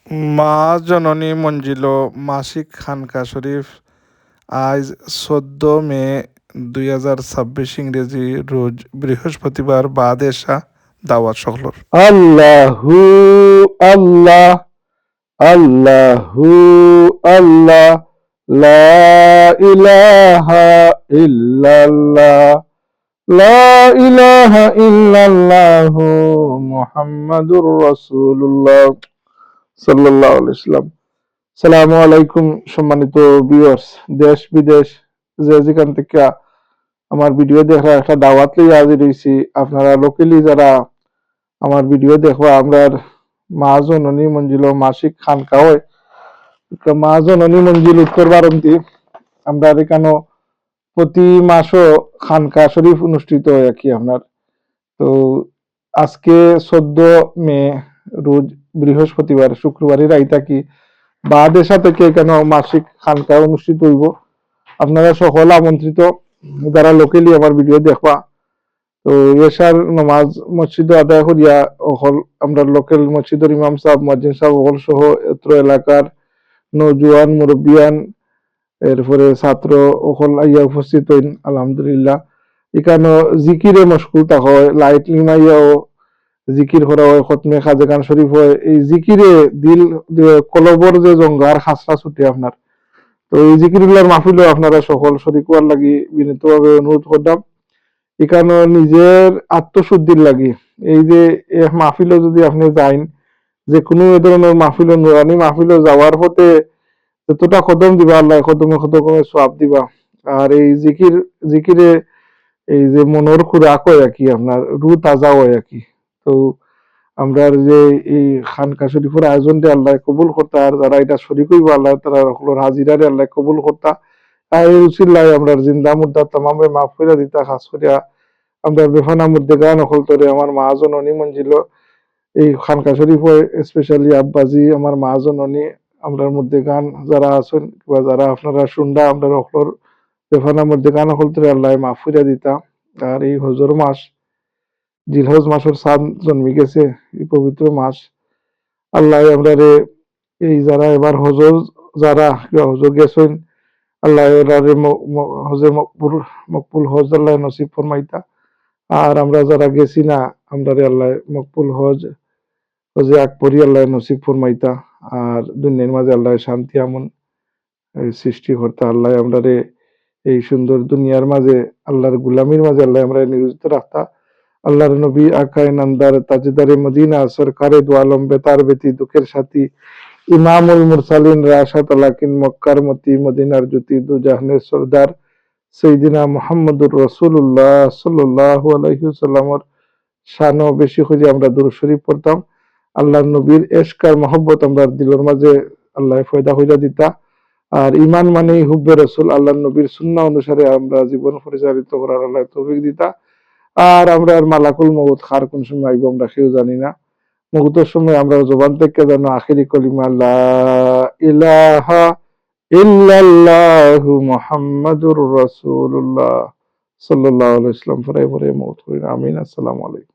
মা জননী মঞ্জিল মাসিক খানকা শরীফ আজ 14 মে 2026 ইংরেজি রোজ বৃহস্পতিবার বাদে শাহ দাওয়াত সকলর আল্লাহু আল্লাহ আল্লাহু আল্লাহ লা ইলাহা ইল্লাল্লাহ লা ইলাহা ইল্লাল্লাহু মুহাম্মাদুর রাসূলুল্লাহ সাল্লাল্লাহু আলাইহি ওয়াসাল্লাম। আসসালামু আলাইকুম সম্মানিত ভিউয়ার্স, দেশ বিদেশ যে যেখান থেকে আমার ভিডিও দেখার একটা দাওয়াত লইয়া হাজির হইছি। আপনারা লোকালি যারা আমার ভিডিও দেখবা, আমরা মা জননী মঞ্জিল মাসিক খানকা হয়, মা জননী মঞ্জিল উত্তর বারন্তি। আমরা এখানে প্রতি মাসও খানকা শরীফ অনুষ্ঠিত হয় আর কি আপনার। তো আজকে 14 মে রোজ বৃহস্পতিবার, শুক্রবারের রাইতা কি বাদেশা থেকে এখানে মাসিক খানকা অনুষ্ঠিত হইব। আপনারা সকল আমন্ত্রিত যারা লোকালি আমার ভিডিও দেখবা। তো এশার নামাজ মসজিদ আদায় করিয়া অকল আমরা লোকাল মসজিদের ইমাম সাহেব মুয়াজ্জিন সাহেব অকল সহ এত্র এলাকার নৌজওয়ান মুরব্বিয়ান এরপরে ছাত্র অকল আইয়া উপস্থিত হইন। আলহামদুলিল্লাহ এখানে জিকিরে মশগুল থাকা হয়, লাইট লিমাইয়াও জিকির করা হয়, খতমে খাজে খান শরীফ হয়। এই জিকিরে দিল কলবর যে জঙ্গার খাসরা ছুটে আপনার। তো এই জিকির গুলার মাহফিলও আপনারা সকল শরীক হওয়ার লাগি বিনীতভাবে অনুরোধ করলাম। এখানে নিজের আত্মশুদ্ধির লাগি এই যে মাহফিলে যদি আপনি যাইন, যে কোনো ধরনের মাহফিল নুরানি মাহফিলে যাওয়ার পথে যতটা কদম দিবা আল্লাহ কদমে কদমে সওয়াব দিবা। আর এই জিকিরে এই যে মনের খুরাক হয় আর কি, আপনার রু তাজা হয় আর কি। তো আমরা যে এই খানকা শরীফের আয়োজনটা আল্লাহ কবুল করতা, আর যারা এটা শরীক হইব আল্লাহ তারা সকলের হাজিরারে আল্লাহ কবুল করতা। আর এই উসিলায় আমরা জিন্দা মুদ্দা তামামে মাফ করে দিতা। খাস করিয়া আমরা বেফানা মধ্যে গান অকল তোরে আমার মা জননী মঞ্জিল এই খানকা শরীফ হয়, স্পেশালি আব্বাজি আমার মা জননী আমরার মধ্যে গান যারা আছেন বা যারা আপনারা শুনরা আমরা অকলর বেফানার মধ্যে গান অকল তোরে আল্লাহ মাফ করে দিতা। আর এই হজর মাস, জিলহজ মাসের চাঁদ জন্মি গেছে, এই পবিত্র মাস আল্লাহ আমরা এই যারা এবার হজ যারা হজ গেছেন আল্লাহ হজে মকবুল হজ আল্লাহ নসিব ফরমাইতা। আর আমরা যারা গেছি না আমরা আল্লাহ মকবুল হজে আকবরি আল্লাহ নসিব ফরমাইতা। আর দুনিয়ার মাঝে আল্লাহ শান্তি আমন সৃষ্টি করতা। আল্লাহ আমরা এই সুন্দর দুনিয়ার মাঝে আল্লাহর গুলামির মাঝে আল্লাহ আমরা নিয়োজিত রাখতা। আল্লাহর নবী আকায়ে নামদার তাজদারে মদিনা সরকারে দু আলম বেতার বেতি দুঃখের সাথী ইমামুল মুরসালিন রাশাত লাকিন মক্কার মতি মদিনার জ্যোতি দু জাহানের সরদার সৈয়দিনা মুহাম্মদুর রাসূলুল্লাহ সাল্লাল্লাহু আলাইহি ওয়াসাল্লামের শানও বেশি করে আমরা দুরূদ শরীফ পড়তাম। আল্লাহর নবীর ইশক আর মহব্বত আমরা দিলের মাঝে আল্লাহ পয়দা কইরা দিতা। আর ঈমান মানেই হুব্বে রাসূল, আল্লাহর নবীর সুন্নাহ অনুসারে আমরা জীবন পরিচালিত করার আল্লাহ তৌফিক দিতা। আর আমরা মালাকুল মউত কার কোন সময় আইব আমরা কেউ জানি না। মউতের সময় আমরা জবান থেকে যেন আখিরি কলিমা লা ইলাহা ইল্লাল্লাহু মুহাম্মাদুর রাসূলুল্লাহ সাল্লাল্লাহু আলাইহি ওয়াসাল্লাম পরে পরে মউত করি। আমিন। আসসালামু আলাইকুম।